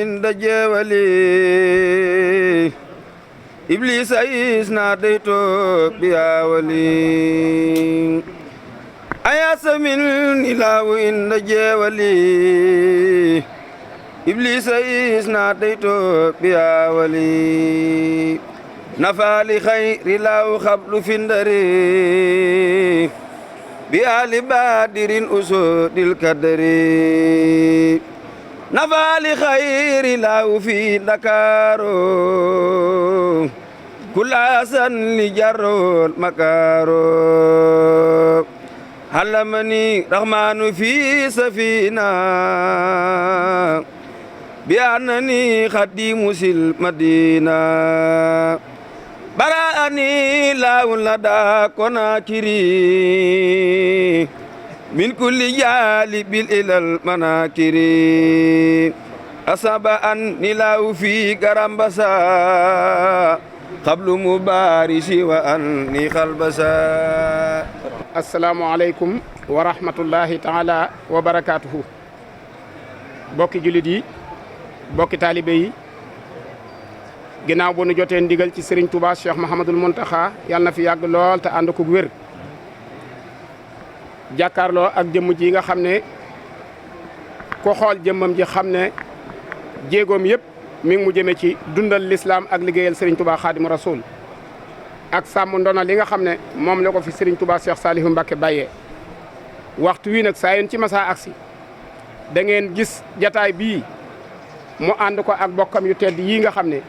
عند جوالي إبليس إذ ناديت بيا ولي أياس من إله عند جوالي إبليس إذ ناديت بيا ولي نفع لخير الله خبل فندري بآل بادر أسود الكدر نفع لخير الله في دكار كل أسن لجر المكار علمني رحمن في سفينة بأنني خديم المدينة برأني لا لدى كناكري من كل جالب إلى المناكري أصاب أني لا في غرامبسا قبل مبارسي وأني خلبسا. السلام عليكم ورحمة الله تعالى وبركاته. bokki jullit yi bokki taalibe yi ginnaaw bu nu jotee ndigal ci Serigne Touba Cheikh Mouhamadoul Mountakha yàlla na fi yàgg lool te ànd ko wér jàkkaarloo ak jëmm ji nga xam ne ku xool jëmmam ji xam ne jéegoom yëpp mi ngi mu jëme ci dundal l'islam ak liggéeyal Serigne Touba Khadimu Rasoul ak sàmm ndono li nga xam ne moom la ko fi Serigne Touba Cheikh Salihu Mbacké bàyyee waxtu wi nag saa yoon ci masa aksi da ngeen gis jataay bii mu ànd ko ak bokkam yu tedd yii nga xam ne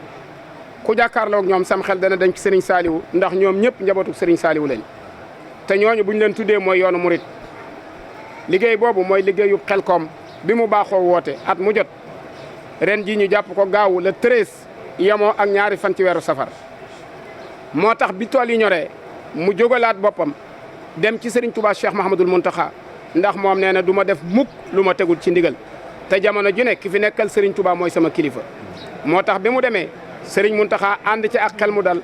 ku jàkkaarloog ñoom sam xel dana dañ ci Serigne Saliou ndax ñoom ñëpp njabootu Serigne Saliou lañ te ñooñu buñ leen tuddee mooy yoonu murit liggéey boobu mooy liggéeyu Xelkom bi mu baaxoo woote at mu jot ren jii ñu jàpp ko gaawu le 13 yemoo ak ñaari fan ci weeru safar moo tax bi tool yi ñoree mu jógalaat boppam dem ci Serigne Touba Cheikh Mouhamadoul Mountakha ndax moom nee na du ma def mukk lu ma tegul ci ndigal te jamono ju nekk ki fi nekkal Serigne Touba mooy sama kilifa moo tax bi mu demee Serigne Mountakha ànd ci ak xel mu dal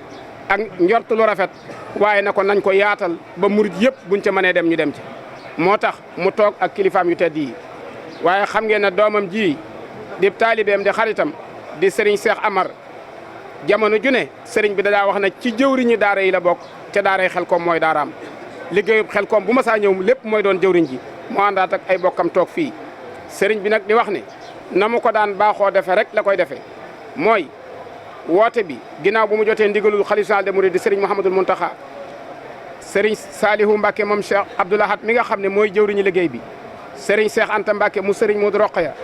ak njort lu rafet waaye na ko nañ ko yaatal ba murit yëpp buñ ca mënee dem ñu dem ci moo tax mu toog ak kilifaam yu tedd yi waaye xam ngeen ne doomam ji di taalibeem di xaritam di Serigne Cheikh Amar jamono ju ne Serigne bi daa wax na ci jëwriñi daara yi la bokk ca daaray Xelkom mooy daaraam liggéeyub Xelkom bu ma saa ñëw lépp mooy doon jëwriñ ji mu àndaat ak ay bokkam toog fii Serigne bi nag di wax ne na mu ko daan baaxoo defee rek la koy defee mooy woote bi ginnaaw bu mu jotee ndigalul xalifa général des mourides di Serigne Mouhamadoul Mountakha Serigne Salihu Mbacké moom Cheikh Abdoul Ahad mi nga xam ne mooy jëwriñu liggéey bi Serigne Cheikh Anta Mbacké mu Serigne Modou Rokhaya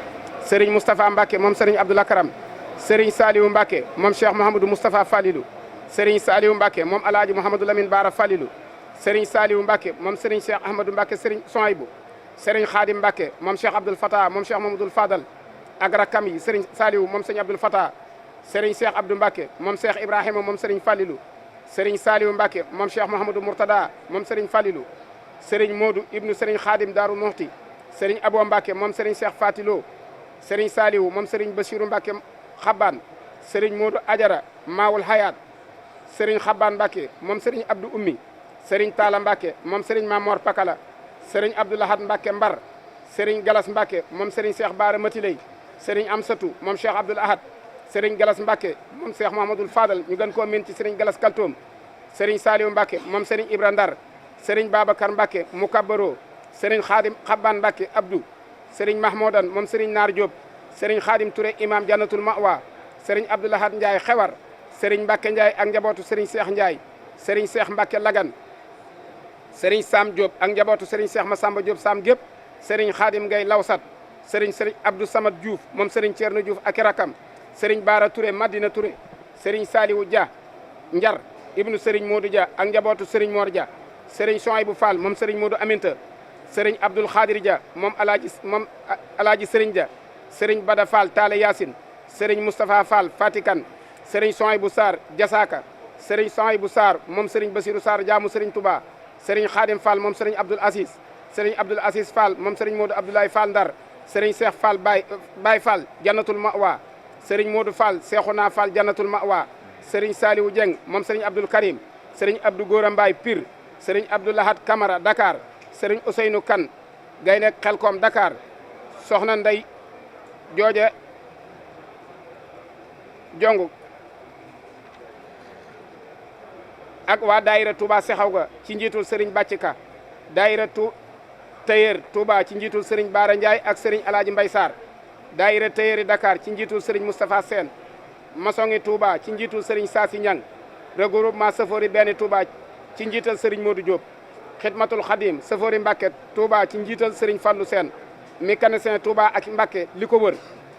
Serigne Moustapha Mbacké moom Serigne Abdoul Akram Serigne Salihu Mbacké moom Cheikh Mouhamadou Moustapha Falilou Serigne Salihu Mbacké moom Alaaji Mouhamadou Lamine Bara Falilou Serigne Salihu Mbacké moom Serigne Cheikh Ahmadou Mbacké Serigne Souhaïbou Serigne Khadim Mbacké moom Cheikh Abdoul Fatah moom Cheikh Mamadou Fadal ak rakam yi Serigne Salihu moom Serigne Abdoul Fatah Serigne Cheikh Abdou Mbacké moom Cheikh Ibrahima moom Serigne Falilou Serigne Salihu Mbacké moom Cheikh Mouhamadou Mourtada moom Serigne Falilou Serigne Modou ibnu Serigne Khadim Darou Mouhty Serigne Abo Mbacké moom Serigne Cheikh Fatilo Serigne Salihu moom Serigne Bassirou Mbacké Xabbaan Serigne Modou Adjara Maawul Hayat Serigne Xabbaan Mbacké moom Serigne Abdou Ummi Serigne Talla Mbacké moom Serigne Mamor Pakala Serigne Abdou Lahad Mbacké Mbar Serigne Galas Mbacké moom Serigne Cheikh Bara Matiley Serigne Amsatou moom Cheikh Abdoul Ahad Serigne Galas Mbacké moom Cheikh Mouhamadoul Fadal ñu gën koo miin ci Serigne Galas Kaltoom Serigne Saliou Mbacké moom Serigne Ibra Ndar Serigne Babacar Mbacké Mukabaro Serigne Khadim Xabbaan Mbacké Abdou Serigne Mahmoudan moom Serigne Naar Diop Serigne Khadim Touré imam Jannatul Mawa Serigne Abdou Lahad Ndiaye Xewar Serigne Mbacké Ndiaye ak njabootu Serigne Cheikh Ndiaye Serigne Cheikh Mbacké Lagan Serigne Sam Diop ak njabootu Serigne Cheikh Massamba Diop Sam Diop Serigne Khadim Ngay Lawsat Serigne Abdou Samad Diouf moom Serigne Thierno Diouf ak rakam Serigne Bara Touré Madina Touré Serigne Saliou Dia Njar ibnu Serigne Modou Dia ak njabootu Serigne Mor Dia Serigne Souhaïbou Fall moom Serigne Modou Aminta Serigne Abdoul Khadir Dia moom Alaaji Serigne Dia Serigne Bada Fall Talla Yacine Serigne Moustapha Fall Fatikan Serigne Souhaïbou Sarr Diasaka Serigne Souhaïbou Sarr moom Serigne Bassirou Sarr jaamu Serigne Touba Serigne Khadim Fall moom Serigne Abdoul Aziz Serigne Abdoul Aziz Fall moom Serigne Modou Abdoulaye Fall Ndar Serigne Cheikh Fall Baye Fall Jannatul Mawa Serigne Modou Fall Cheikhouna Fall Jannatul Mawa Serigne Saliou Dieng moom Serigne Abdoul Karim Serigne Abdou Gora Mbaye Pire Serigne Abdou Lahad Camara Dakar Serigne Ousseynou Kane Gaynde Xelkom Dakar soxna Ndey jooje jongu ak waa daayira Touba Sexaw ga ci njiitul Serigne Bàcc Ka daayira Tailleur Touba ci njiitul Serigne Baara Ndiaye ak Serigne Alaaji Mbay Sarr daayira Tailleur Dakar ci njiitul Serigne Moustapha Sène masongi Touba ci njiitul Serigne Saasi Ñang regroupement safori benn Touba ci njiital Serigne Modou Diop xidmatul Khadim safori Mbàkke Touba ci njiital Serigne Fallou Sène mécanicien Touba ak Mbàkke li ko wër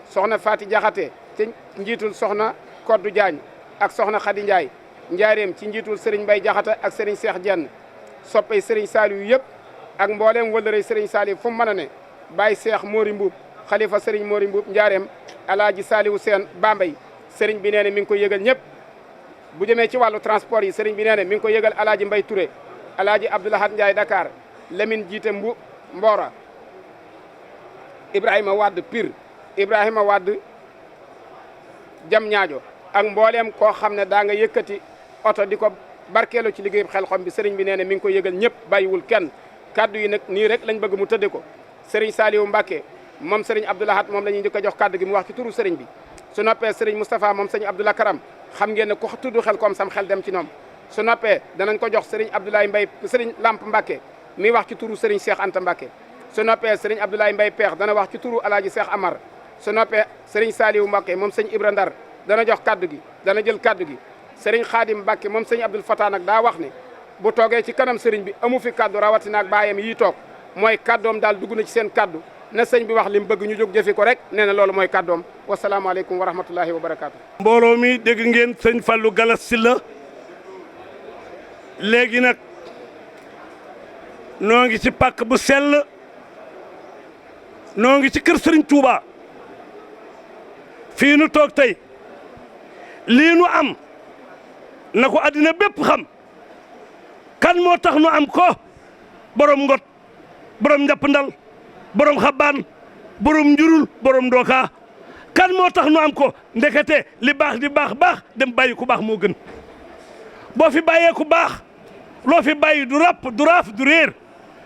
soxna Fati Jaxate ci njiitul soxna Koddu Diagne ak soxna Khady Ndiaye njaareem ci njiitul Serigne Mbay Jaxate ak Serigne Cheikh Dieng soppay Serigne Saliou yëpp ak mbooleem wëllërey Serigne Saliou fu mu mën a ne Baye Cheikh Mori Mbuub xalifa Serigne Mori Mbuub njaareem Alaaji Saliou Sène Bambey Serigne bi nee na mi ngi koy yëgal ñëpp bu jëmee ci wàllu transport yi Serigne bi nee na mi ngi koy yëgal Alaaji Mbay Touré Alaaji Abdoulahad Ndiaye Dakar Lamine jiite Mbora Ibrahima Wade Pire Ibrahima Wade jam ñaajo ak mbooleem koo xam ne daa nga yëkkati oto di ko barkeelu ci liggéey Xelcom bi Serigne bi nee na mi ngi koy yëgal ñëpp bàyyiwul kenn kaddu yi nag nii rek lañ bëgg mu tëdde ko Serigne Saliou Mbacké moom Serigne Abdoulahat moom la ñuy njëkk a jox kaddu gi mu wax ci turu Serigne bi su noppee Serigne Moustapha moom Serigne Abdoulaye Karam xam ngeen ne ku tudd Xelcom sam xel dem ci ñoom su noppee danañ ko jox Serigne Abdoulaye Mbaye Serigne Lamp Mbacké mi wax ci turu Serigne Cheikh Anta Mbacké su noppee Serigne Abdoulaye Mbaye Peex dana wax ci turu Alaaji Cheikh Amar su noppee Serigne Saliou Mbacké moom Serigne Ibra Ndar dana jox kaddu gi dana jël kaddu gi Serigne Khadim Mbacké moom Serigne Abdoul Fatah nag daa wax ne bu toogee ci kanam Serigne bi amu fi kaddu rawatina ak baayam yii toog mooy kaddoom daal dugg na ci seen kaddu na sëñ bi wax li mu bëgg ñu jóg jëfi ko rek nee na loolu mooy kaddoom wasalaamaaleykum wa rahmatullahi wa barakaatu. mbooloo mi dégg ngeen sëñ Fallou Galas Sylla léegi nag noo ngi ci pàkk bu sell noo ngi ci kër Serigne Touba fii nu toog tey lii nu am na ko addina bépp xam kan moo tax nu am ko borom ngot borom njàppandal borom xabaan borom njurul borom ndooka kan moo tax nu am ko ndekete li baax di baax baax dem bàyyi ku baax moo gën boo fi bàyyee ku baax loo fi bàyyi du ràpp du raaf du réer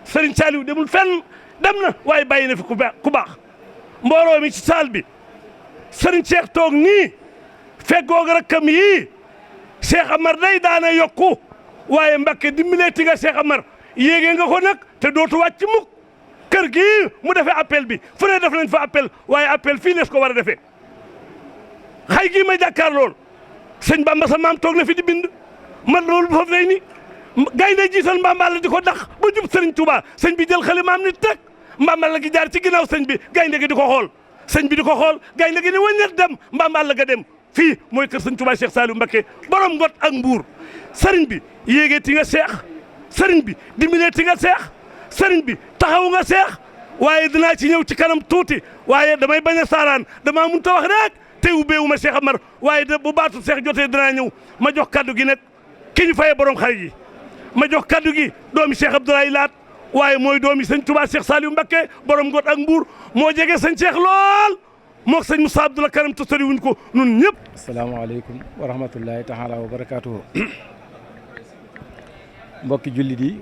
Serigne Saliou demul fenn dem na waaye bàyyi na fi ku baax mbooloo mi ci saal bi Serigne Cheikh toog nii feggoog rakkam yii Cheikh Amar day daana yokku waaye Mbacké dimbileeti nga Cheikh Amar yéege nga ko nag te dootu wàcc mukk kër gii mu defee appel bi fu ne def nañ fa appel waaye appel fii lees ko war a defee xay gii may jàkkaar lool sëñ Bamba sa maam toog na fi di bind man loolu foofu day ni gaynde jiital Mbamballa di ko dax ba jub Serigne Touba sëñ bi jël xale maam ni teg Mbamballa gi jaar ci ginnaaw sëñ bi gaynde gi di ko xool sëñ bi di ko xool gaynde gi ni wëññet dem Mbamballa ga dem fii mooy kër sëñ Touba Cheikh Saliou Mbacké borom ngot ak mbuur sëriñ bi yéegee ti nga seex sëriñ bi dimbalee ti nga seex sëriñ bi taxaw nga seex waaye dinaa ci ñëw ci kanam tuuti waaye damay bañ a saaraan damaa mun ta wax rek te ubbeewu ma Cheikh Amar waaye bu baatu seex jotee dinaa ñëw ma jox kaddu gi nag ki ñu fayee borom xarit yi ma jox kaddu gi doomi Cheikh Abdoulaye Laat waaye mooy doomi sëñ Touba Cheikh Saliou Mbacké borom ngot ak mbuur moo jege sëñ Cheikh lool mook sëñ Moussa Abdoulaye Karam te sori wuñ ko nun ñëpp. asalaamaaleykum wa rahmatullahi taala wa barakaatuhu mbokki jullit yi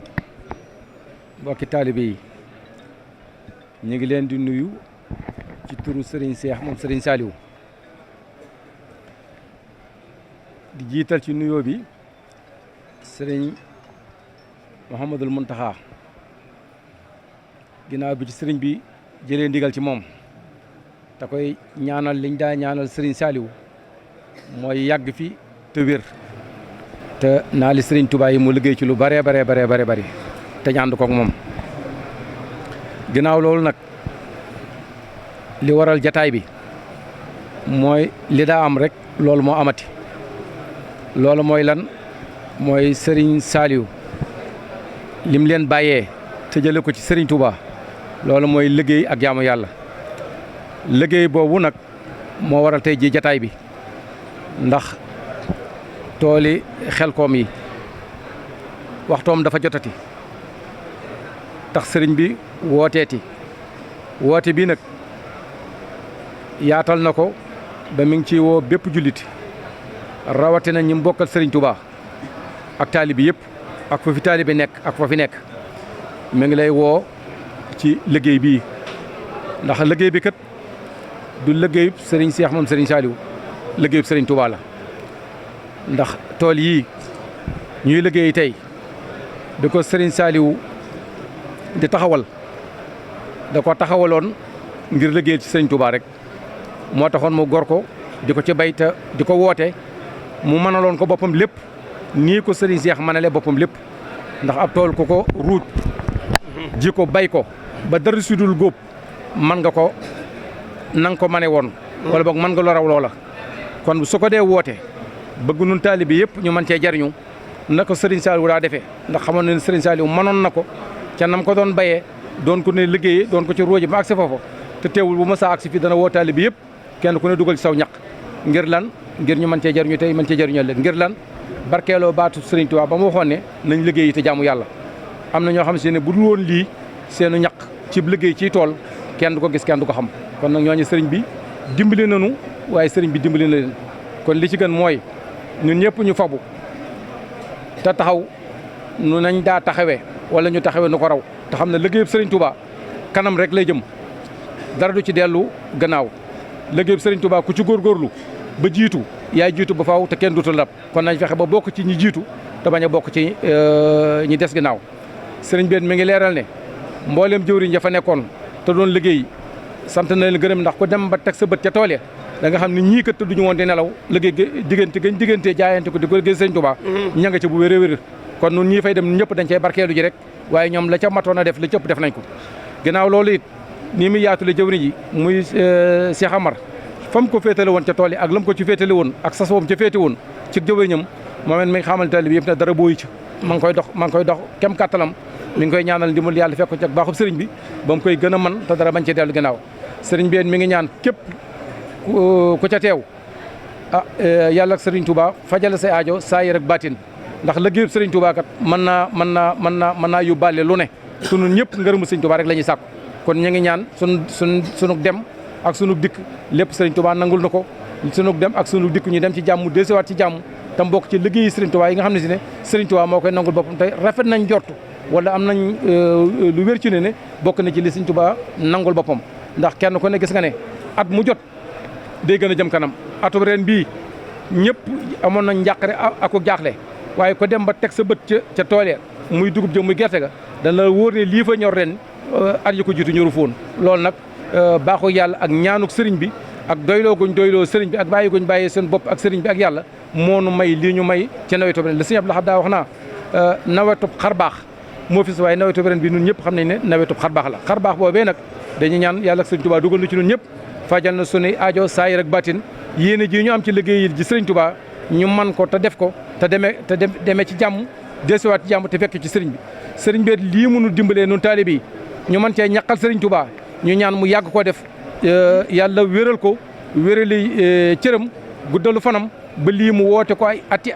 mbokki taalibe yi ñu ngi leen di nuyu ci turu Serigne Cheikh moom Serigne Saliou di jiital ci nuyoo bi Serigne Mouhamadul Mountakha ginnaaw bi ci Serigne bi jëlee ndigal ci moom te koy ñaanal liñ daa ñaanal Serigne Saliou mooy yàgg fi te wér te naa li Serigne Touba yi mu liggéey ci lu bare bari te ñu ànd koog moom ginnaaw loolu nag li waral jataay bi mooy li daa am rek loolu moo amati loolu mooy lan mooy Serigne Saliou lim leen bàyyee te jële ko ci Serigne Touba loolu mooy liggéey ak jaamu yàlla liggéey boobu nag moo waral tey ji jataay bi ndax tooli Xelcom yi waxtoom dafa jotati tax sëriñ bi wooteeti woote bi nag yaatal na ko ba mi ngi ci woo bépp jullit rawatina ñi mbokkal Serigne Touba ak taalibi yëpp ak fa fi taalibi nekk ak fa fi nekk mi ngi lay woo ci liggéey bii ndax liggéey bi kat du liggéey Serigne Cheikh moom Serigne Saliou liggéeyub Serigne Touba la ndax tool yii ñuy liggéey tey bi ko Serigne Saliou di taxawal da ko taxawaloon ngir liggéeyal ci Serigne Touba rek moo taxoon mu gor ko di ko ci bay te di ko woote mu mënaloon ko boppam lépp nii ko Serigne Cheikh mënale boppam lépp ndax ab tool ku ko ruuj ji ko bay ko ba dara si dul góob man nga ko na nga ko mane woon wala boog mën nga lo raw loola kon su ko dee woote bëgg nun taalibe yëpp ñu mën cee jariñu na ko Serigne Saliou daa defee ndax xamoon na ne Serigne Saliou mënoon na ko ca nam ko doon bayee doon ko ne liggéeyee doon ko ci róoje ba agsi foofu te teewul bu ma saa agsi fii dana woo taalibe yëpp kenn ku ne dugal ci saw ñaq ngir lan ngir ñu mën cee jariñu tey mën cee jariñu ëllëg ngir lan barkeeloo baatu Serigne Touba ba mu waxoon ne nañ liggéey te jaamu yàlla am na ñoo xam si ne bu dul woon lii seenu ñaq ci liggéey ciy tool kenn du ko gis kenn du ko xam kon nag ñooñu Serigne bi dimbali nañu waaye Serigne bi dimbali na leen kon li ci gën mooy ñun ñëpp ñu fabu te taxaw nu nañ daa taxawee wala ñu taxawee nu ko raw te xam ne liggéeyub Serigne Touba kanam rek lay jëm dara du ci dellu gannaaw liggéeyub Serigne Touba ku ci góorgóorlu ba jiitu yaay jiitu ba faaw te kenn duutal lab kon nañ fexe ba bokk ci ñi jiitu te bañ a bokk ci ñi des ginnaaw Serigne bi mi ngi leeral ne mboolem jëwriñ ja fa nekkoon te doon liggéey sant na leen gërëm ndax ku dem ba teg sa bët ca tool ya da nga xam ne ñii kat duñu woon di nelaw liggéey diggante jaayante ko di ko liggéey Serigne Touba ña nga ca bu wér kon nun ñii fay dem ñëpp dañ cey barkeelu ji rek waaye ñoom la ca matoon a def li cëpp def nañ ko ginnaaw loolu it nii muy yaatule jëwriñ ji muy Cheikh Amar fa mu ko féetale woon ca tool yi ak lam ko ci féetale woon ak sas woom ca féete woon ci jëwriñam moom it mi ngi xamal taalibe bi yëpp ne dara booyu ci ma ngi koy dox kem kàttalam mi ngi koy ñaanal ndimbal yàlla fekk ko ci ak baaxub sëriñ bi ba mu koy gën a man te dara bañ cee dellu ginnaaw sëriñ bi mi ngi ñaan képp ku ca teew yàlla ak Serigne Touba fajal say aajo saa yi rek baatin ndax liggéeyub Serigne Touba kat mën naa yóbbaale lu ne sunu ñëpp ngërëmu Serigne Touba rek la ñuy sàkku kon ñu ngi ñaan sunu dem ak sunu dikk lépp Serigne Touba nangul na ko sunu dem ak sunu dikk ñu dem ci jàmm desewaat ci jàmm tam bokk ci liggéeyi Serigne Touba yi nga xam ne si ne Serigne Touba moo koy nangul boppam tey rafet nañ jortu wala am nañ lu wér ci ne bokk na ci li Serigne Touba nangul boppam ndax kenn ku ne gis nga ne at mu jot day gën a jëm kanam atum ren bii ñëpp amoon nañ njàqare ak jaaxle waaye ko dem ba teg sa bët ca tool ya muy dugub jëm muy gerte ga dana la wóor ne lii fa ñor ren at yi ko jiitu ñoru foon loolu nag baaxu yàlla ak ñaanuk sëriñ bi ak doyloo guñ doyloo sëriñ bi ak bàyyi guñ bàyyi seen bopp ak sëriñ bi ak yàlla moo nu may lii ñu may ca nawetu ren la sëriñ Abdou Lahad daa wax naa nawetub xar baax moo fi waaye nawetu ren bi ñun ñëpp xam nañ ne nawetub xar baax la xar baax boobee nag dañuy ñaan yàlla ak sëriñ Touba dugal nu ci ñun ñëpp fajal na sunuy aajo saa yi rek baatin yéene ji ñu am ci liggéey ji Serigne Touba ñu man ko te def ko te demee ci jàmm desiwaat ci jàmm te fekk ci Serigne bi Serigne bi lii mënu dimbalee nun taalibe yi ñu mën cee ñaqal Serigne Touba ñu ñaan mu yàgg koo def yàlla wéral ko wérali cëram guddalu fanam ba lii mu woote ko ay ati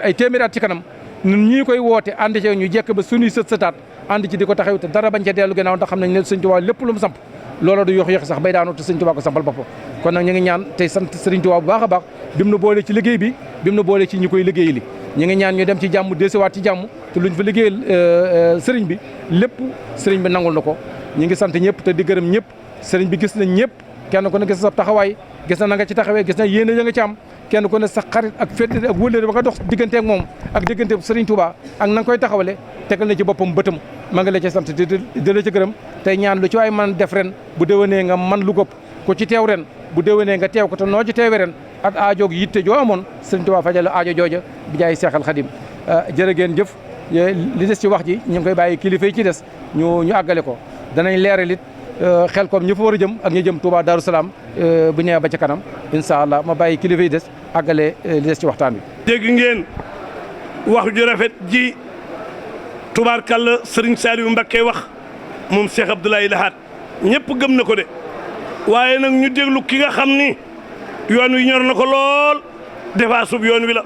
ay téeméeri at ci kanam ñun ñii koy woote ànd ci ñu jekk ba sunuy sët-sëtaat ànd ci di ko taxaw te dara bañ ca dellu gannaaw ndax xam nañ ne Serigne Touba lépp lu mu samp loola du yox sax bay daanu te Serigne Touba ko sampal boppam kon nag ñu ngi ñaan tey sant Serigne Touba bu baax a baax bim na boole ci liggéey bi bim na boole ci ñi koy liggéey li ñu ngi ñaan ñu dem ci jàmm desewaat ci jàmm te luñ fa liggéeyal Serigne bi lépp Serigne bi nangul na ko ñu ngi sant ñëpp te di gërëm ñëpp Serigne bi gis nañ ñëpp kenn ku ne gis sa taxawaay gis na nga ci taxawee gis na yéene ya nga ci am kenn ku ne sa xarit ak féete ak wëllëre ba nga dox diggante ak moom ak diggante Serigne Touba ak na nga koy taxawale tegal na ci boppam bëtam ma nga la ci sant di la ci gërëm tey ñaan lu ci waay man def ren bu déwénee nga man lu gëpp ku ci teew ren bu déwénee nga teew ko te noo ci teewee ren ak aajoog yitte joo amoon Serigne Touba fajal aajo jooja bi jaay Seexal Xadim jërë ngeen jëf li des ci wax ji ñu ngi koy bàyyi kilifa yi ci des ñu àggale ko danañ leeral it xel kom ñu fa war a jëm ak ñu jëm Touba Darou Salaam bu ñëwee ba ca kanam incha allah ma bàyyi kilifa yi des àggale li des ci waxtaan bi. dégg ngeen wax ju rafet ji tubaarkàlla Serigne Saliou Mbacké wax moom Cheikh Abdoulaye Lahad ñëpp gëm na ko de waaye nag ñu déglu ki nga xam ni yoon wi ñor na ko lool defaa sub yoon wi la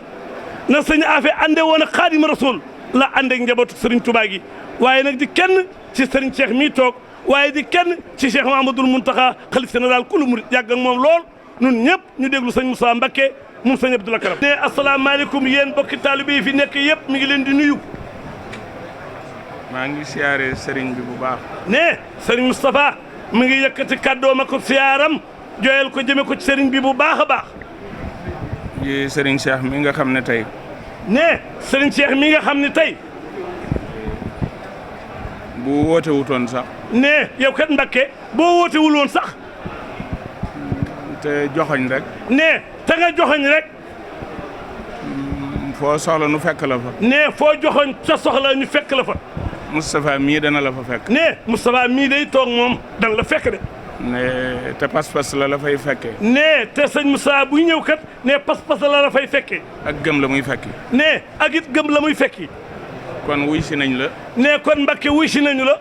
na sëñ Afe ande woon ak Xaadimu Rasuul la ande ak njabootu Serigne Touba gi waaye nag di kenn ci Serigne Cheikh mii toog waaye di kenn ci Cheikh Mahamadul Muntaxa xalif général kulu murid yàgg ak moom lool nun ñëpp ñu déglu sëñ Moussa Mbacké moom sëñ Abdoul Karam ne asalaamaaleykum yéen bokki taalibe yi fi nekk yëpp mi ngi leen di nuyu. maa ngi siyaare sëriñ bi bu baax. ne sëriñ Moustapha mi ngi yëkkati kàddoom ak siyaaram jooyal ko jëme ko ci sëriñ bi bu baax a baax. di Serigne Cheikh mi nga xam ne tey. ne Serigne Cheikh mi nga xam ne tey. bu woote wutoon sax. ne yow kat Mbakke boo wootewul woon sax. te joxoñ rek. ne te nga joxoñ rek. foo soxla nu fekk la fa. ne foo joxoñ sa soxla ñu fekk la fa. Moustapha mii dana la fa fekk. ne Moustapha mii day toog moom dana la fekk de. ne te pas-pas la fay fekkee. ne te sëñ Moustapha buy ñëw kat ne pas-pas la fay fekkee. ak gëm la muy fekki. ne ak it gëm la muy fekki. kon wuy si nañ la. ne kon Mbakke wuy si nañu la.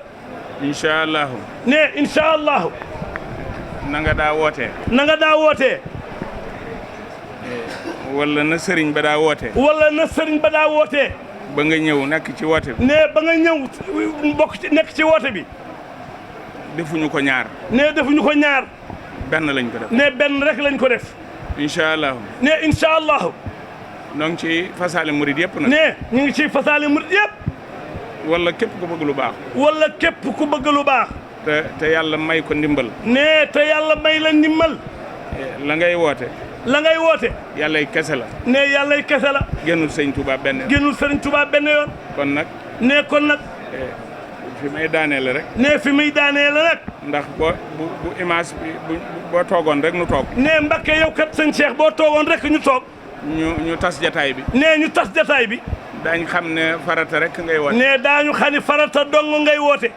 incha allahu. ne incha allahu. na nga daa wootee. na nga daa wootee. wala na sëriñ ba daa wootee. wala na sëriñ ba daa wootee. ba nga ñëw nekk ci woote bi. ne ba nga ñëw bokk ci nekk ci woote bi. defuñu ko ñaar. ne defuñu ko ñaar. benn lañ ko def. ne benn rek lañ ko def. incha allahu. ne incha allahu. noo ngi ci fasaale murid yëpp nag. ne ñu ngi ci fasaale murid yëpp. wala képp ku bëgg lu baax. wala képp ku bëgg lu baax. te yàlla may ko ndimbal. ne te yàlla may la ndimbal. la ngay woote. la ngay woote. yàllay kese la. ne yàllay kese la. génnul sëñ Touba benn yoon. génnul sëriñ Touba benn yoon. kon nag. ne kon nag. fi may daaneel rek. ne fi muy daaneel rek. ndax bu image bi boo toogoon rek nu toog. ne Mbakke yow kat sëñ Cheikh boo toogoon rek ñu toog. ñu tas jataay bi. ne ñu tas jataay bi. daañ xam ne farata rek ngay woote. ne daañu xam ne farata dong ngay woote.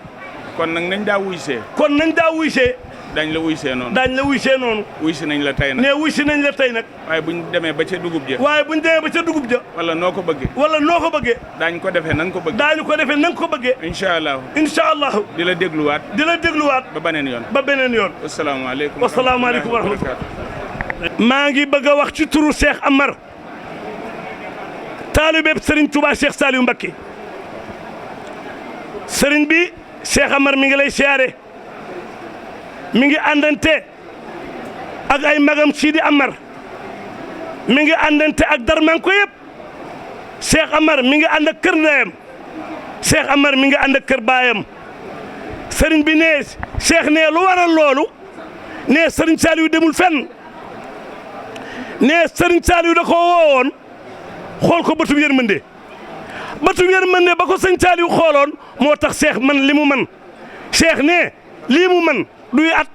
kon nag nañ daa wuysee. kon nañ daa wuysee. dañ la wuysee noonu. daañ la wuysee noonu. wuysi nañ la tey nag. ne wuysi nañ la tey nag. waaye buñ demee ba ca dugub ja. waaye buñ demee ba ca dugub ja. wala noo ko bëggee. wala noo ko bëggee. daañ ko defee na nga ko bëggee. daañu ko defee na nga ko bëggee. incha allahu. incha allahu. di la dégluwaat. di la dégluwaat. ba beneen yoon. ba beneen yoon. asalaamaaleykum. wasalaamaaleykum wa rahmatulah. maa ngi bëgg a wax ci turu Cheikh Amar. taalibe Serigne Touba Cheikh Saliou Mbacké. Serigne bi Cheikh Amar mi ngi lay siyaare. mi ngi àndante ak ay magam Sidi Amar. mi ngi àndante ak darman ko yëpp. Cheikh Amar mi ngi ànd ak kër ndeyam. Cheikh Amar mi ngi ànd ak kër baayam. Serigne bi ne Cheikh ne lu waral loolu. ne Serigne Saliou demul fenn. ne Serigne Saliou da ko woowoon. xool ko bëtu yërmande. bëtu yërmande ba ko sëñ Saliou xooloon moo tax Cheikh man li mu man Cheikh ne lii mu man duy at.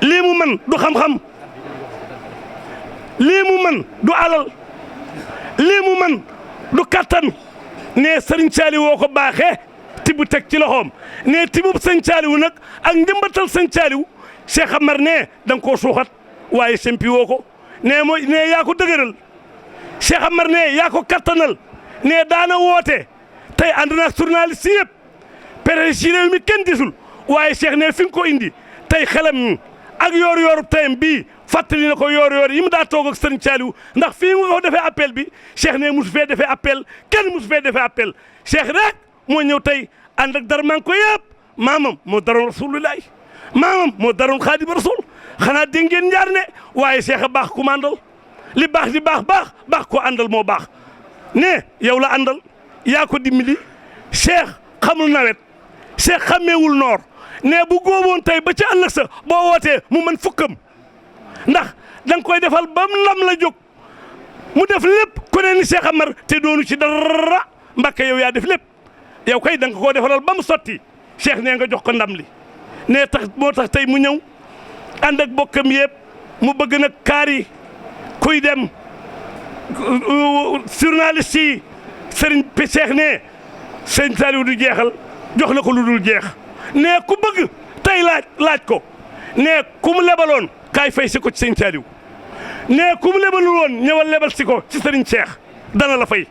lii mu man du xam-xam. lii mu man du alal. lii mu man du kattan. ne Serigne Saliou woo ko baaxee tibb teg ci loxoom. ne tibbub sëñ Saliou nag ak njëmbatal sëñ Saliou Cheikh Amar ne da nga koo suuxat waaye sempi woo ko. ne mooy ne yaa ko dëgëral. Cheikh Amar ne yaa ko kattanal. ne daana woote tey ànd naa journaliste yëpp presse ci réew mi kenn gisul waaye Cheikh ne fi nga ko indi tey xelam ak yoor-yooru tayam bii fàttali na ko yoor-yoor yi mu daa toog ak Serigne Saliou ndax fii mu ko defee appel bi Cheikh ne mosu fee defee appel kenn mosu fee defee appel Cheikh rek moo ñëw tey ànd ak dara maa ngi ko yëpp maamam moo daroon rasulullahi maamam moo daroon xaadim rasul xanaa dégg ngeen ñaar ne waaye Cheikh a baax ku ma àndal li baax di baax ko àndal moo baax. ne yow la àndal yaa ko dimbali Cheikh xamul nawet Cheikh xàmmeewul noor ne bu góoboon tey ba ca ëllëg sa boo wootee mu mën fukkam ndax da nga koy defal bam lam la jóg mu def lépp ku ne ni Cheikh Amar te doonu ci dara Mbakke yow yaa def lépp yow kay da nga koo defalal ba mu sotti Cheikh nee nga jox ko ndam li ne tax moo tax tey mu ñëw ànd ak bokkam yëpp mu bëgg nag kaari kuy dem. journaliste yi Serigne Cheikh ne sëñ Saliou du jeexal jox na ko lu dul jeex ne ku bëgg tey laaj ko ne ku mu lebaloon kaay fay si ko ci sëñ Saliou ne ku mu lebalul woon ñëwal lebal si ko ci Serigne Cheikh dana la fay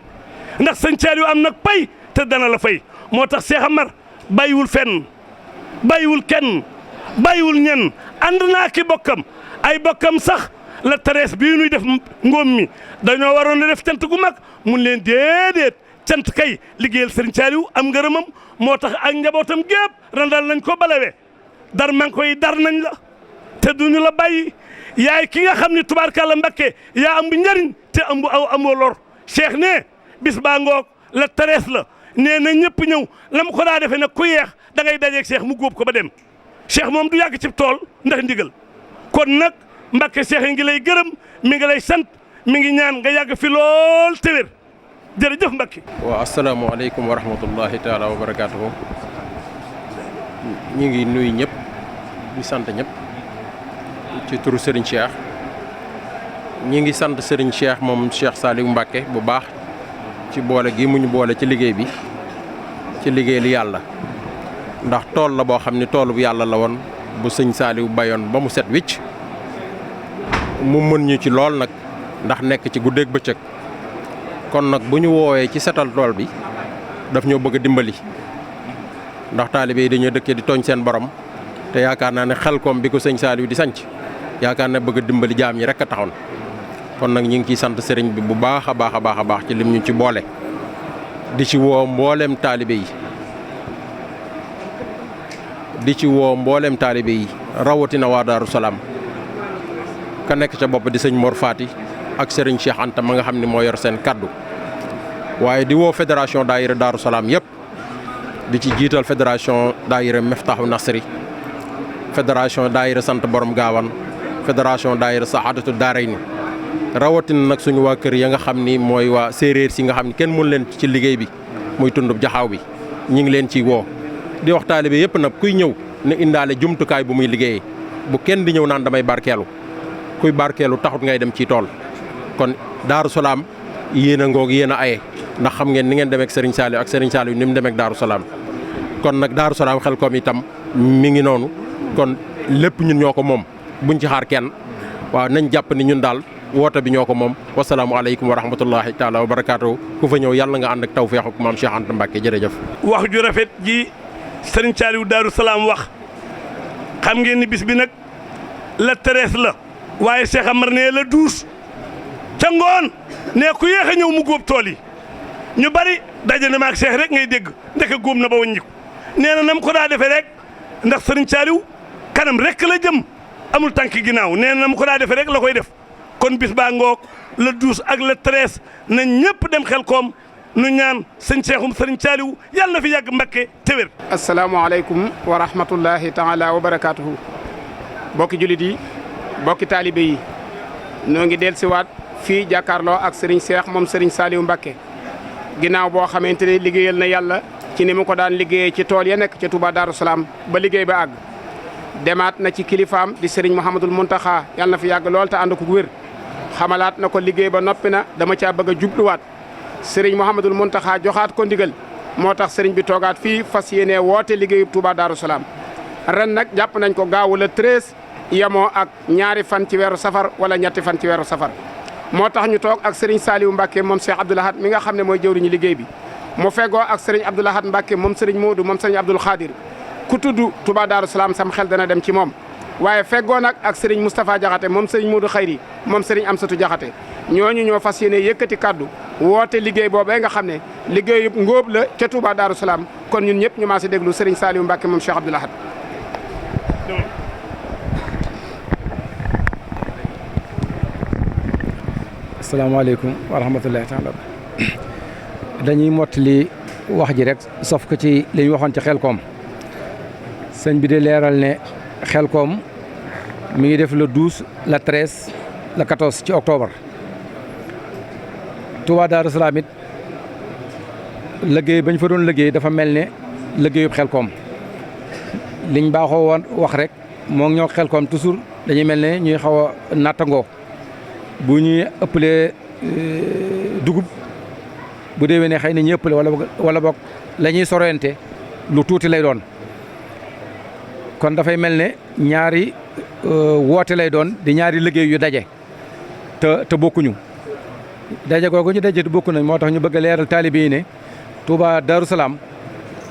ndax sëñ Saliou am nag pay te dana la fay moo tax Cheikh Amar bàyyiwul fenn bàyyiwul kenn bàyyiwul ñenn ànd naa ki bokkam ay bokkam sax. la Thérèse bii nuy def ngóom mi dañoo waroon a def cant gu mag mun leen déedéet cant kay liggéeyal Serigne Saliou am ngërëmam moo tax ak njabootam gépp randal nañ ko balawe dar man koy dar nañ la te duñu la bàyyi yaay ki nga xam ne tubaarkàlla Mbakke yaa am bu njariñ te amoo lor Cheikh ne bis baa ngoog la Thérèse la nee na ñëpp ñëw la mu ko daa defee nag ku yeex da ngay dajeeg Cheikh mu góob ko ba dem Cheikh moom du yàgg ci tool ndax ndigal kon nag Mbakke Cheikh ngi lay gërëm mi ngi lay sant mi ngi ñaan nga yàgg fi lool te wér jërëjëf Mbakke. waaw asalaamaaleykum wa rahmatullahi taala wa barakaatuhu. ñu ngi nuyu ñëpp di sant ñëpp ci turu Serigne Cheikh ñi ngi sant Serigne Cheikh moom Cheikh Saliou Mbacké bu baax ci boole gi mu ñu boole ci liggéey bi ci liggéey li yàlla ndax tool la boo xam ne toolu bu yàlla la woon bu sëñ Saliou bayoon ba mu set wicc mu mën ñu ci lool nag ndax nekk ci guddeeg bëccëg kon nag bu ñu woowee ci setal tool bi daf ñoo bëgg a dimbali ndax taalibe yi dañoo dëkkee di tooñ seen borom te yaakaar naa ne Xelkom bi ko sëñ Saliou di sanc yaakaar na bëgg a dimbali jaam ñi rek a taxoon kon nag ñu ngi ciy sant sëriñ bi bu baax a baax a baax a baax ci lim ñu ci boole di ci woo mbooleem taalibe yi rawatina waa Daaru Salaam ka nekk ca bopp di sëñ Mor Fati ak sëriñ Cheikh Anta ma nga xam ne moo yor seen kaddu waaye di woo fédération daayira Daaru Salaam yëpp di ci jiital fédération daayira Meftahu Nasri fédération daayira sant borom gaawan fédération daayira Saxaadatu Daarayni rawatina nag suñu waa kër ya nga xam ni mooy waa séeréer si nga xam ni kenn mën leen ci liggéey bi muy tundub jaxaaw bi ñu ngi leen ciy woo di wax taalibe yëpp nag kuy ñëw ne indaale jumtukaay bu muy liggéeyee bu kenn di ñëw naan damay barkeelu kuy barkeelu taxut ngay dem ci tool kon Daaru Salaam yéen a ngoog yéen a aye ndax xam ngeen ni ngeen demeek Serigne Saliou ak Serigne Saliou ni mu demeek Daaru Salaam kon nag Daaru Salaam Xelkom itam mi ngi noonu kon lépp ñun ñoo ko moom buñ ci xaar kenn waaw nañ jàpp ni ñun daal woote bi ñoo ko moom wasalaamualeykum wa rahmatullahi taala wa barakaatu ku fa ñëw yàlla nga ànd ak tawfeex ak maam Cheikh Anta Mbacké jërëjëf. wax ju rafet ji Serigne Saliou Daaru Salaam wax xam ngeen ni bis bi nag la 13 la waaye Cheikh Amar ne la 12 ca ngoon ne ku yéex a ñëw mu góob tool yi ñu bari daje na ma ak Cheikh rek ngay dégg ndeke góob na ba wàññiku nee na nam ko daa defee rek ndax Serigne Saliou kanam rek la jëm amul tànk ginnaaw nee na nam ko daa defee rek la koy def kon bis baa ngoog le 12 ak le 13 na ñëpp dem Xelkom nu ñaan sëñ Cheikhum Serigne Saliou yàlla na fi yàgg Mbacké te wér. asalaamaaleykum wa rahmatullahi taala wa barakaatuhu. bokki julit yi bokki taalibe yi noo ngi dellusiwaat fii jàkkaarloo ak Serigne Cheikh moom Serigne Saliou Mbacké ginnaaw boo xamante ne liggéeyal na yàlla ci ni mu ko daan liggéeyee ci tool ya nekk ca Touba Darou Salaam ba liggéey ba àgg demaat na ci kilifaam di Serigne Mouhamadul Mountakha yàlla na fi yàgg lool te ànd ko wér xamalaat na ko liggéey ba noppi na dama caa bëgg a jubluwaat Serigne Mouhamadul Mountakha joxaat ko ndigal moo tax Serigne bi toogaat fii fas yéenee woote liggéeyub Touba Darou Salaam ren nag jàpp nañ ko gaawu le 13 yemoo ak ñaari fan ci weeru safar wala ñetti fan ci weeru safar moo tax ñu toog ak Serigne Saliou Mbacké moom Cheikh Abdoul Ahad mi nga xam ne mooy jëwriñu liggéey bi mu feggoo ak Serigne Abdoul Ahad Mbacké moom Serigne Modou moom Serigne Abdoul Khadir ku tudd Touba Darou Salaam sam xel dana dem ci moom waaye feggoo nag ak Serigne Moustapha Diakhaté moom Serigne Modou Khayri moom Serigne Amsatou Diakhaté ñooñu ñoo fas yéene yëkkati kaddu woote liggéey boobee nga xam ne liggéeyu ngóob la ca Touba Darou Salaam kon ñun ñëpp ñu maa si déglu Serigne Saliou Mbacké moom Cheikh Abdoul Ahad. asalaamaaleykum wa rahmatullahi taala dañuy mottali wax ji rek sof ko ci li ñu waxoon ci Xelkom sëñ bi di leeral ne Xelkom mi ngi def le 12 le 13 le 14 ci octobre Touba Darou Salaam it liggéey bañ fa doon liggéey dafa mel ne liggéeyub Xelkom liñ baaxoo woon wax rek moo ngi ñoo Xelkom toujours dañuy mel ne ñuy xaw a nattangoo bu ñuy ëppalee dugub bu déwénee xëy na ñu ëppale wala boog la ñuy sorente lu tuuti lay doon kon dafay mel ne ñaari woote lay doon di ñaari liggéey yu daje te bokkuñu daje googu ñu daje te bokku nañ moo tax ñu bëgg a leeral taalibe yi ne Touba Darou Salaam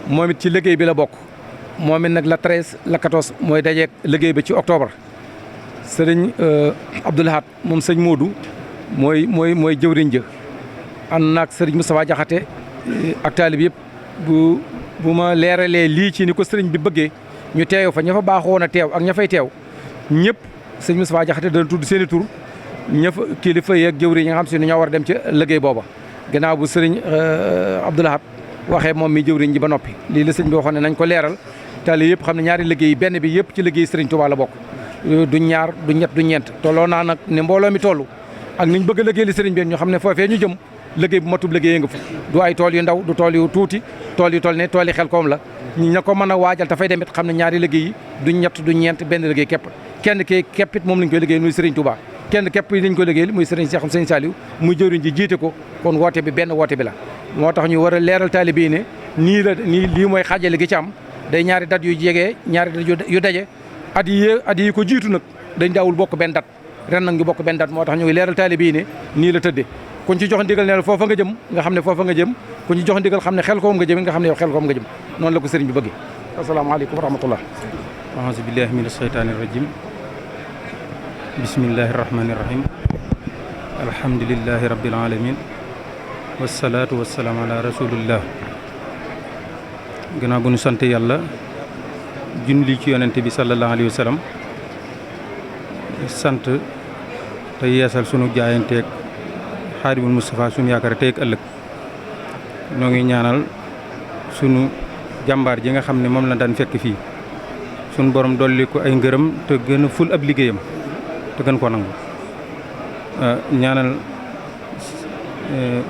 moom it ci liggéey bi la bokk moom it nag la 13 la 14 mooy dajeeg liggéey bi ci octobre sëriñ Abdoul Ahad moom sëñ Modou mooy jëwriñ jë ànd naag sëriñ Moustapha Diakhaté ak taalib yëpp bu ma leeralee lii ci ni ko sëriñ bi bëggee ñu teew fa ña fa baaxoon a teew ak ña fay teew ñëpp sëriñ Moustapha Diakhaté dana tudd seen i tur ña fa kilifa yeeg jëwriñ yi nga xam si ne ñoo war a dem ci liggéey booba gannaaw bu sëriñ Abdoul Ahad waxee moom mi jëwriñ ji ba noppi lii la sëriñ bi waxoon ne nañ ko leeral taalib yëpp xam ne ñaari liggéey benn bi yëpp ci liggéey sëriñ Touba la bokk du ñaar du ñett du ñeent tolloo naa nag ne mbooloo mi toll ak niñ bëgg a liggéey li sëriñ bi ñu xam ne foofee ñu jëm liggéey bu matub liggéey nga fa du ay tool yu ndaw du tool yu tuuti tool yu toll ne tool yi Xelkom la ñi ña ko mën a waajal dafay demit xam ne ñaari liggéey yi du ñett du ñeent benn liggéey képp kenn kee képp it moom lañ koy liggéey muy sëriñ Touba kenn képp yi lañ koy liggéey muy sëriñ Cheikh sëriñ Saliou muy jëriñ ji jiite ko kon woote bi benn woote bi la moo tax ñu war a leeral taalibe yi ne nii lii mooy xaajale gi ci am day ñaari dat yu jegee ñaari dat yu daje at yi ko jiitu nag dañ daawul bokk benn dat ren nag ñu bokk benn dat moo tax ñu ngi leeral taalibe yi ne nii la tëddee kuñ ci jox ndigal ne foofa nga jëm nga xam ne foofa nga jëm kuñ ci jox ndigal xam ne Xelkom nga jëm nga xam ne yow Xelkom nga jëm noonu la ko sëriñ bi bëggee asalaamaaleykum wa rahmatullah aouzu billahi mina shaytaani rajim bismillahi rahmani rahim alhamdulillahi rabbil alamin wasalaatu wasalaam ala rasulillah gannaaw bu ñu sant yàlla junli ci yonente bi sallallahu alayhi wa sallam sant te yeesal sunu jaayanteeg Xaadimul Mustafa sunu yaakaar tey ak ëllëg ñoo ngi ñaanal sunu jàmbaar ji nga xam ne moom la daan fekk fii sunu borom dolli ko ay ngërëm te gën a ful ab liggéeyam te gën ko nangu ñaanal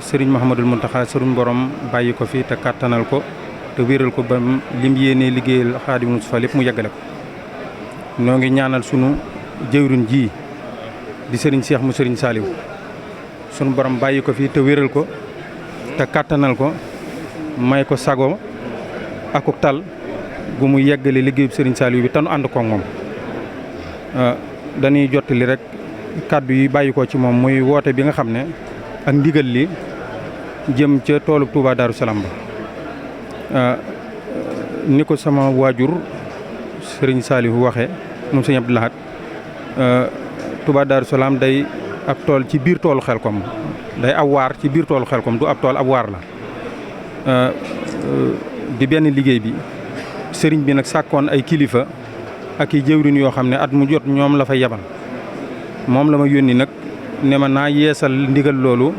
Serigne Mouhamadul Mountakha sunu borom bàyyi ko fi te kàttanal ko te wéral ko ba lim yéenee liggéeyal Xaadimul Mustafa lépp mu yeggale ko ñoo ngi ñaanal sunu jëwriñ ji di Serigne Cheikh mu Serigne Saliou sunu borom bàyyi ko fi te wéral ko te kàttanal ko may ko sago akuk tal gu mu yeggale liggéeyub Serigne Saliou bi te nu ànd koog moom dañuy jottali rek kàddu yi bàyyi ko ci moom muy woote bi nga xam ne ak ndigal li jëm ca toolub Touba Darou Salam ba ni ko sama waajur Serigne Saliou waxe moom Serigne Abdou Lahad Touba Darou Salam day ab tool ci biir toolu Xelkom day ab waar ci biir toolu Xelkom du ab tool ab waar la di benn liggéey bi sëriñ bi nag sàkkoon ay kilifa ak i jëwriñ yoo xam ne at mu jot ñoom la fa yebal moom la ma yónni nag ne ma naa yeesal ndigal loolu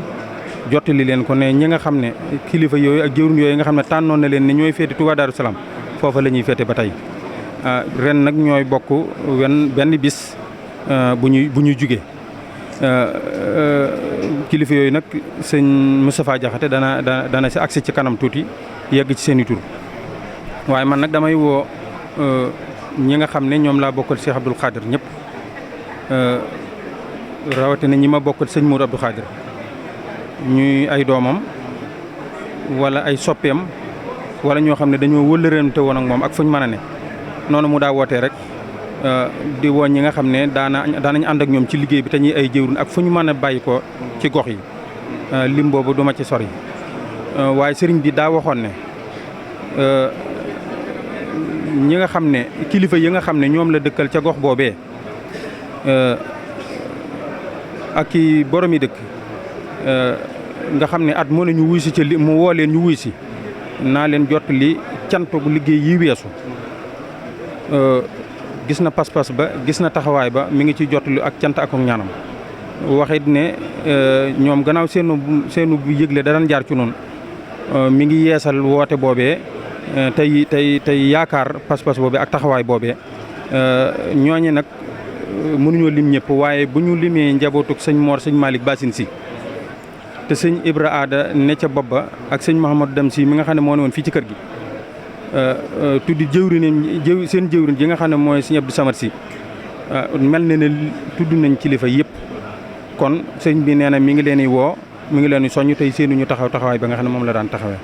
jottali leen ko ne ñi nga xam ne kilifa yooyu ak jëwriñ yooyu nga xam ne tànnoon na leen ne ñooy féete Touba Darou Salam foofa la ñuy féete ba tey ren nag ñooy bokk benn bis bu ñuy jugee kilifa yooyu nag sëñ Moustapha Diakhaté dana si agsi ci kanam tuuti yegg ci seen i tur waaye man nag damay woo ñi nga xam ne ñoom laa bokkal Cheikh Abdoul Khadir ñëpp rawatina ñi ma bokkal sëñ Mourou Abdou Khadir ñuy ay doomam wala ay soppeem wala ñoo xam ne dañoo wëllërante woon ak moom ak fu ñu mën a ne noonu mu daa wootee rek di woo ñi nga xam ne daanañ ànd ak ñoom ci liggéey bi te ñuy ay jëwriñ ak fu ñu mën a bàyyi ko ci gox yi lim boobu duma ci sori waaye sëriñ bi daa waxoon ne ñi nga xam ne kilifa yi nga xam ne ñoom la dëkkal ca gox boobee ak i boromi dëkk nga xam ne at mu ne ñu wuy si ca mu woo leen ñu wuy si naa leen jot li cant bu liggéey yi weesu gis na pas-pas ba gis na taxawaay ba mi ngi ci jottali ak cant ak ñaanam waxit ne ñoom gannaaw seenu bu yëgle da daan jaar ci noonu mi ngi yeesal woote boobee tey yaakaar pas-pas boobee ak taxawaay boobee ñooñe nag mënuñoo lim ñëpp waaye bu ñu limee njabootug sëñ Mor sëñ Malick Bassine si te sëñ Ibra Aada ne ca bopp ba ak sëñ Mouhamadou Dem si mi nga xam ne moo ne woon fii ci kër gi tuddi seen jëwriñ ji nga xam ne mooy sëñ Abdou Samad si mel na ne tudd nañ kilifa yëpp kon sëñ bi nee na mi ngi leen di woo mi ngi leen di soññ tey seenuñu taxawaay ba nga xam ne moom la daan taxawee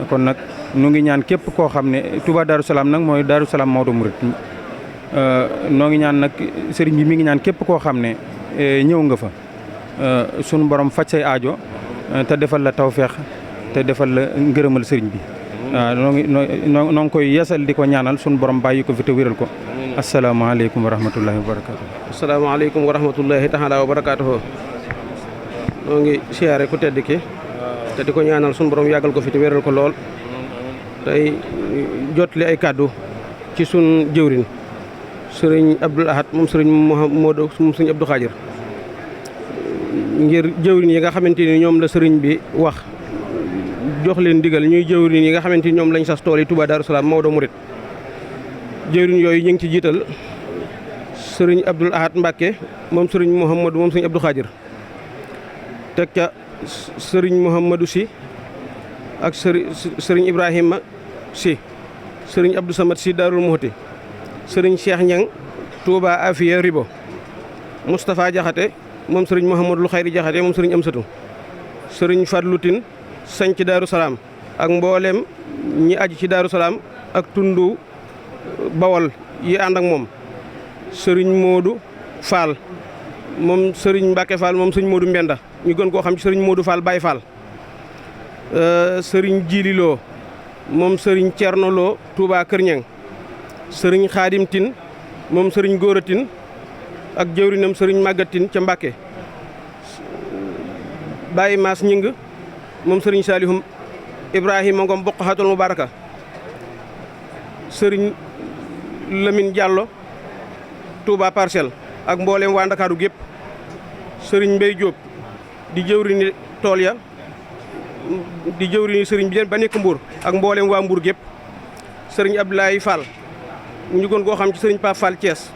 kon nag nu ngi ñaan képp koo xam ne Touba Darou Salam nag mooy Darou Salam Maodo Mouride noo ngi ñaan nag sëriñ bi mi ngi ñaan képp koo xam ne ñëw nga fa sunu borom faj say aajo te defal la tawfeex te defal la ngërëmal sëriñ bi waaw noo ngi koy yeesal di ko ñaanal sunu borom bàyyi ko fi te wéral ko asalaamaaleykum wa rahmatullahi wa barakaatu. asalaamaaleykum wa rahmatullahi taala wa barakaatuhu. noo ngi siyaare ku tedd ki te di ko ñaanal sunu borom yàggal ko fi te wéral ko lool tey jotli ay kàddu ci sun jëwrin sëriñ Abdoul Ahad moom sëriñ Modou moom sëriñ Abdou Khadir ngir jëwrin yi nga xamante ni ñoom la sëriñ bi wax jox leen ndigal ñuy jëwrin yi nga xamante ni ñoom lañ sas tool yi Touba Darou Salam Maodo Mouride jëwrin yooyu ñu ngi ci jiital sëriñ Abdoul Ahad Mbacke moom sëriñ Mouhamadou moom sëriñ Abdou Khadir teg ca sëriñ Mouhamadou si ak sëriñ Ibrahima si sëriñ Abdou Samad si Daarul Muxti sëriñ Cheikh Ñang Touba Afiya Ribo Moustapha Jaxate moom sëriñ Mouhamadou Xayri Jaxate moom sëriñ Amsatu sëriñ Fadlutin sañ ci Daaru Salaam ak mboolem ñi aji ci Daaru Salaam ak tundu Bawol yi ànd ak moom sëriñ Modou Fall moom sëriñ Mbacke Fall moom sëriñ Modou Mbenda ñu gën koo xam ci sëriñ Modou Fall Baye Fall sëriñ Jili Lo moom sëriñ Thierno Lo Touba Kër Ñang sëriñ Xaadim Tin moom sëriñ Góora Tin ak jëwrinam sëriñ Magat Tin ca Mbacke Baye Maas Ñing moom sëriñ Salihu Ibrahima Ngom Bokhatul Mubaraka sëriñ Lamine Diallo Touba Parcelles ak mboolem waa Ndakaaru gépp sëriñ Mbay Diop di jëwriñu tool ya di jëwriñu sëriñ bi ba nekk Mbour ak mboolem waa Mbour gépp sëriñ Abdoulaye Fall ñu gën koo xam ci sëriñ Pape Fall Thiès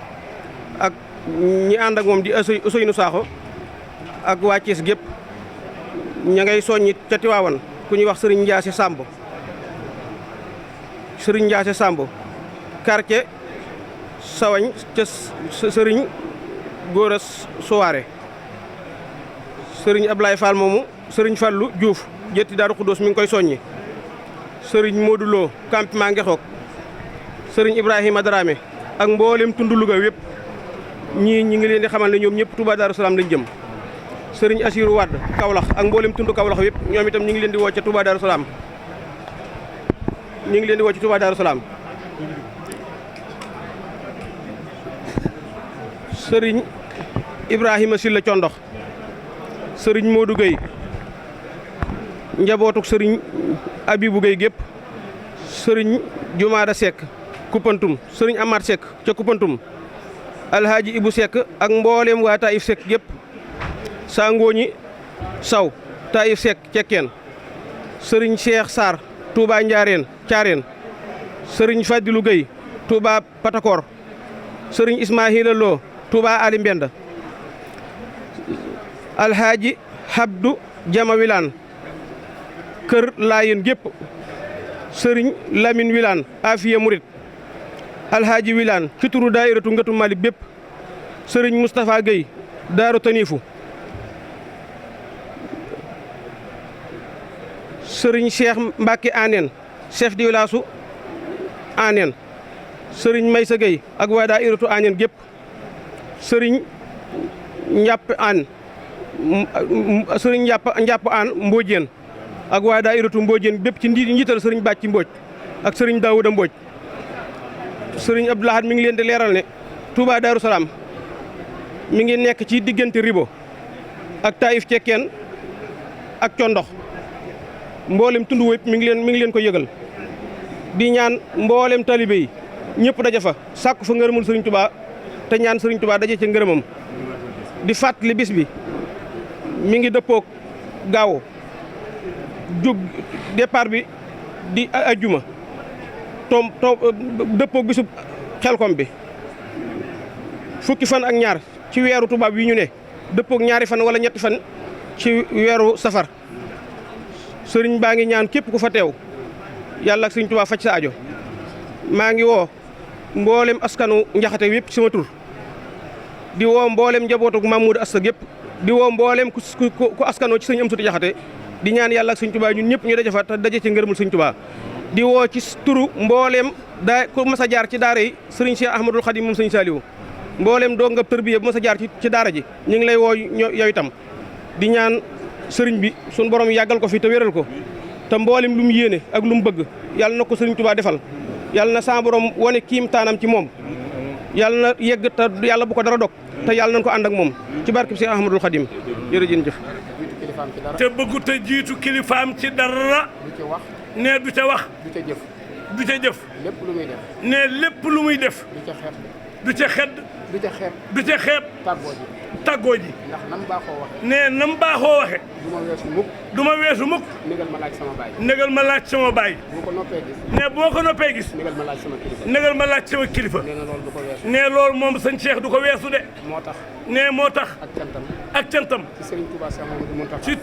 ak ñi ànd ak moom di Ousseynou Sakho ak waa Thiès gépp ña ngay soññi ca Tiwaawan ku ñuy wax sëriñ Ndiasse Samb sëriñ Ndiasse Samb quartier Sawañ ca sëriñ Góora Sowaare sëriñ Ablaye Fall moomu sëriñ Fallu Diouf jetti Daaru Xuddoos mi ngi koy soññi sëriñ Modou Lo campement Ngexoog sëriñ Ibrahima Dramé ak mboolem tund Louga yëpp ñii ñi ngi leen di xamal ne ñoom ñëpp Touba Darou Salaam lañ jëm sëriñ Assirou Wade Kaolack ak mboolem tund Kaolack yëpp ñoom itam ñi ngi leen di woo ca Touba Darou Salaam ñi ngi leen di woo ci Touba Darou Salaam sëriñ Ibrahima Silla Condox sëriñ Modou Gueye njabootuk sëriñ Abibou Gueye gépp sëriñ Jumaada Seck Koupantoum sëriñ Amar Seck ca Koupantoum alhaaji Ibou Seck ak mboolem waa Taïf Seck gépp Sangooñi Saw Taïf Seck cekkeen sëriñ Cheikh Sarr Touba Ndiarène Thiarène sëriñ Fadilou Gueye Touba Patakor sëriñ Ismaïla Lo Touba Ali Mbenda alhaaji Habdou Jama Wilane kër Laayeen gépp sëriñ Lamine Wilane Afiya Murit alhaaji Wilane ci turu daayiratu Ngatu Malik bépp sëriñ Moustapha Gueye Daaru Tanifu sëriñ Cheikh Mbacke Aneen chef de village Aneen sëriñ Maysa Gueye ak waa daayiratu Aneen gépp sëriñ Njàpp An sëriñ Njàpp An Mbóojeen ak waa daayiratu Mbóojeen bépp ci njiital sëriñ Bàcci Mbóoj ak sëriñ Daouda Mbóoj sëriñ Abdou Lahad mi ngi leen di leeral ne Touba Darou Salaam mi ngi nekk ci diggante Ribo ak Taïf Cekkeen ak Condox mboolem tund wépp mi ngi leen ko yëgal di ñaan mboolem talibé yi ñëpp daje fa sàkku fa ngërëmul sëriñ Touba te ñaan sëriñ Touba daje ci ngërëmam di fàttali bis bi mi ngi dëppook gaaw jub départ bi di ajjuma tom dëppook bisub xelkom bi fukki fan ak ñaar ci weeru tubaab yi ñu ne dëppook ñaari fan wala ñetti fan ci weeru safar sëriñ baa ngi ñaan képp ku fa teew yàlla ak sëriñ Touba faj sa ajo maa ngi woo mboolem askanu njaxate yépp sama tur di woo mboolem njabootuk Mamoudou Asta gépp di woo mboolem ku askanoo ci sëñ Amsatu Jaxate di ñaan yàlla ak sëñ Touba ñun ñëpp ñu daje fa te daje ci ngërëmul sëñ Touba di woo ci turu mboolem ku mas a jaar ci daara yi sëriñ Cheikh Ahmadul Khadim moom sëñ Saliou mboolem doo nga tërbiya bu mas a jaar ci daara ji ñu ngi lay woo yow itam di ñaan sëriñ bi suñu borom yàggal ko fi te wéral ko te mboolem lu mu yéene ak lu mu bëgg yàlla na ko sëriñ Touba defal yàlla na sa borom wane kiim taanam ci moom yàlla na yegg te yàlla bu ko dara dog te yàlla nañ ko ànd ak moom ci barke Cheikh Ahmadul Khadim jërëjëf. te bëggu te jiitu kilifaam ci dara. ne du ca wax. du ca jëf. lépp lu muy def. ne lépp lu muy def. du ca xeeb. du ca xedd. du ca xeeb. du ca xeeb. tàggoo ji. tàggoo ji. ndax nam baaxoo waxe. nee nam baaxoo waxe. du ma weesu mukk. du ma weesu mukk. négal ma laaj sama baay. négal ma laaj sama baay. bu ko noppee gis. nee boo ko noppee gis. négal ma laaj sama kilifa. négal ma laaj sama kilifa. nee na loolu du ko weesu. nee loolu moom sëñ Cheikh du ko weesu de. moo tax. nee moo tax. ak cantam. ak cantam. ci Serigne Touba Cheikh Mouhamadoul Mountakha. ci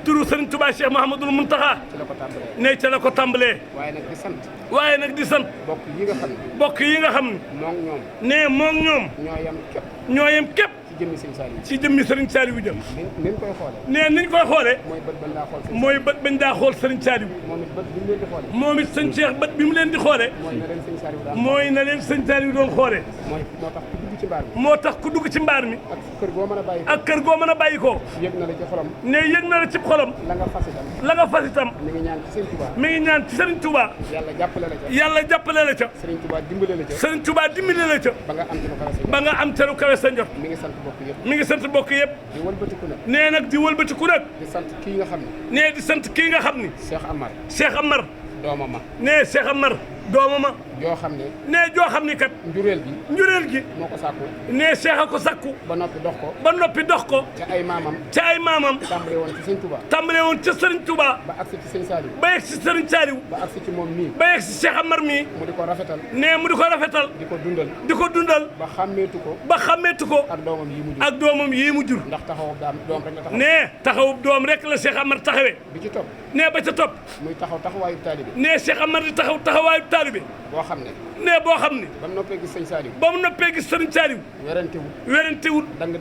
turu Serigne Touba Cheikh Mouhamadoul Mountakha. ci la ko tàmbalee. nee ca la ko tàmbalee. waaye nag di sant. waaye nag di sant. bokk yi nga xam ne. bokk yi nga xam ne. moom ñoom. nee moom ñoom. ñoo yem képp. ñoo yem képp. ci jëmmi Serigne Saliou. ci jëmmi Serigne Saliou jëm. niñ koy xoolee. nee niñ koy xoolee. mooy bët bañ daa xool. mooy bët bañ daa xool Serigne Saliou. moom it bët bi mu leen di xoolee. moom it sëñ Cheikh bët bi mu leen di xoolee. mooy na leen Serigne Saliou mooy na leen sëñ Saliou daa doon xoolee. mooy moo tax ku dugg ci mbaar mi. ak kër goo mën a bàyyi ko. ak kër goo mën a bàyyi ko. yëg na la ci xolam. ne yëg na la ci xolam. la nga fas itam. la nga fas itam. mi ngi ñaan ci Serigne Touba. mi ngi ñaan ci Serigne Touba. yàlla jàppale la ca. yàlla jàppale la ca. Serigne Touba dimbale la ca. Serigne Touba dimbale la ca. ba nga am ci lu kawe sa ba nga am ca lu kawe sa njot. mi ngi sant bokk yëpp. mi ngi sant bokk yëpp. di wëlbatiku nag. nee nag di wëlbatiku nag. di sant kii nga xam ne. nee di sant kii nga xam ni. Cheikh Amar. Cheikh Amar. doomam ma. nee Cheikh Amar doomama. yoo xam ne. nee joo xam ni kat. njureel gi. njureel gi. moo ko sàkku. nee Cheikh a ko sakku. ba noppi dox ko. ba noppi dox ko. ca ay maamam. ca ay maamam. tàmbale woon ci Serigne Touba. tàmbale woon ca Serigne Touba. ba agsi ci Serigne Saliou. ba yegg si Serigne Saliou. ba agsi ci moom mii. ba yegg si Cheikh Amar mii. mu di ko rafetal. nee mu di ko rafetal. di ko dundal. di ko dundal. ba xàmmeetu ko. ba xàmmeetu ko. ak doomam yi mu jur. ak doomam yii mu jur. ndax taxawu doom rek la taxaw. nee taxawu doom rek la Cheikh Amar taxawee. bi ci topp. nee ba ca topp. muy taxawaayu taalibe. nee Cheikh Amar di taxawaayu taalibe. boo xam ne. nee boo xam ne. ba mu noppee gis Serigne Saliou. ba mu noppee gis Serigne Saliou. werantewul. dang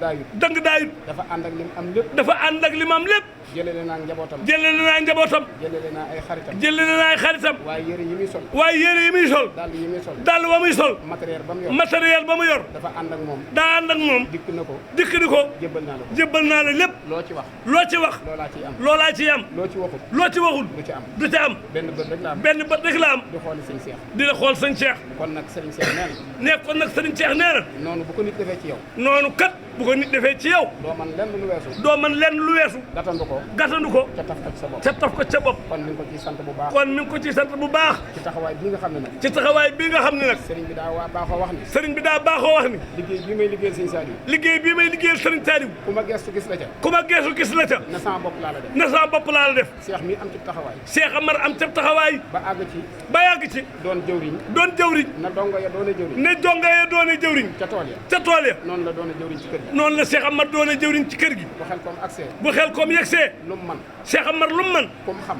daayut. dafa ànd ak li mu am lépp. dafa ànd ak li mu am lépp. jëlale naa njabootam. jëlale naa njabootam. jëlale naa ay xaritam. jëlale naa ay xaritam. waaye yére yi muy sol. waaye yére yi muy sol. dàll yi muy sol. dàll ba muy sol. matériel ba mu yor. matériel ba mu yor. dafa ànd ak moom. daa ànd ak moom. dikk na ko. dikk ni ko. jébbal naa la ko. jébbal naa la lépp. loo ci wax. loo ci wax. loolaa ciy am. loolaa ciy am. loo ci waxul. loo ci waxul. du ci am. du ci am. benn bët rek la am. benn bët rek la am. di xooli sëñ Cheikh. di la xool sëñ Cheikh. kon nag sëñ Cheikh nee na. ne kon nag sëriñ Cheikh nee na. noonu bu ko nit defee ci yow. noonu kat bu ko nit defee ci yow. doo man lenn lu weesu. doo man lenn lu weesu. gàttandu ko. gàttandu ko. ca taf ko ci sa bopp. ca taf ko ca bopp. kon mi ngi ko ciy sant bu baax. kon mi ngi ko ciy sant bu baax. ci taxawaay bii nga xam ne nag. ci taxawaay bii nga xam ne nag. sëriñ bi daa baaxoo wax ni. sëriñ bi daa baaxoo wax ni. liggéey bii may liggéeyal sëñ Saliou. liggéey bii may liggéeyal sëriñ Saliou. ku ma gestu gis la ca. ku ma geesu gis la ca. na sama bopp laa la def. na sama bopp laa la def. Cheikh mi am ci taxawaay. Cheikh Amar am ca taxawaay. ba àgg ci. ba yàgg ci. doon jëwriñ. doon jëwriñ. na dongo ya doone jëwriñ. ne jonga ya doone jëwriñ. ca tool ya. ca tool ya. noonu la doone jëwriñ ci kër gi. noonu la Cheikh Amar doone jëwriñ ci kër gi. bu xel koom accès. bu xel koom yegsee. lu mu man. Cheikh Amar lu mu man. ku mu xam.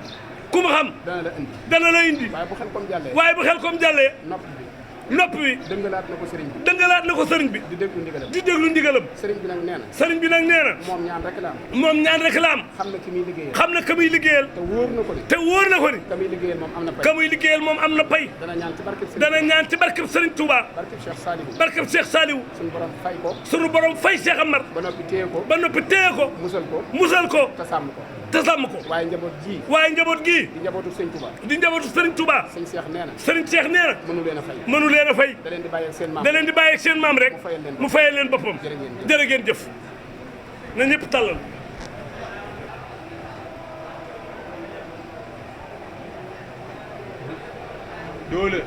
ku mu xam. dana la indi. dana la indi. waaye bu xel koom jàllee. waaye bu xel koom jàllee. nopp bi. nopp wi. dëngalaat na ko sëriñ bi. dëngalaat na ko sëriñ bi. di déglu ndigalam. di déglu ndigalam. sëriñ bi nag nee na. sëriñ bi nag nee na. moom ñaan rek la am. moom ñaan rek la am. xam na ki muy liggéeyal. xam na ka muy liggéeyal. te wóor na ko ni. te wóor na ko ni. ka muy liggéeyal moom am na pay. ka muy liggéeyal moom am na pay. dana ñaan ci barkeb sëriñ. dana ñaan ci barkeb sëriñ Touba. barkeb Cheikh Saliou. barkeb Cheikh Saliou. suñu borom fay ko. sunu borom fay Cheikh Amar. ba noppi téye ko. ba noppi téye ko. musal ko. musal ko. te sàmm ko. te sàmm ko. waaye njaboot ji. waaye njaboot gii. di njabootu sëñ Touba. di njabootu sëriñ Touba. sëñ Cheikh nee na. sëriñ Cheikh nee na. mënu leen a fay. mënu leen a fay. da leen di bàyyi ak seen maam. da leen di bàyyi ak seen maam rek. mu fayal leen boppam. jërë ngeen jëf. na ñëpp tàllal. doole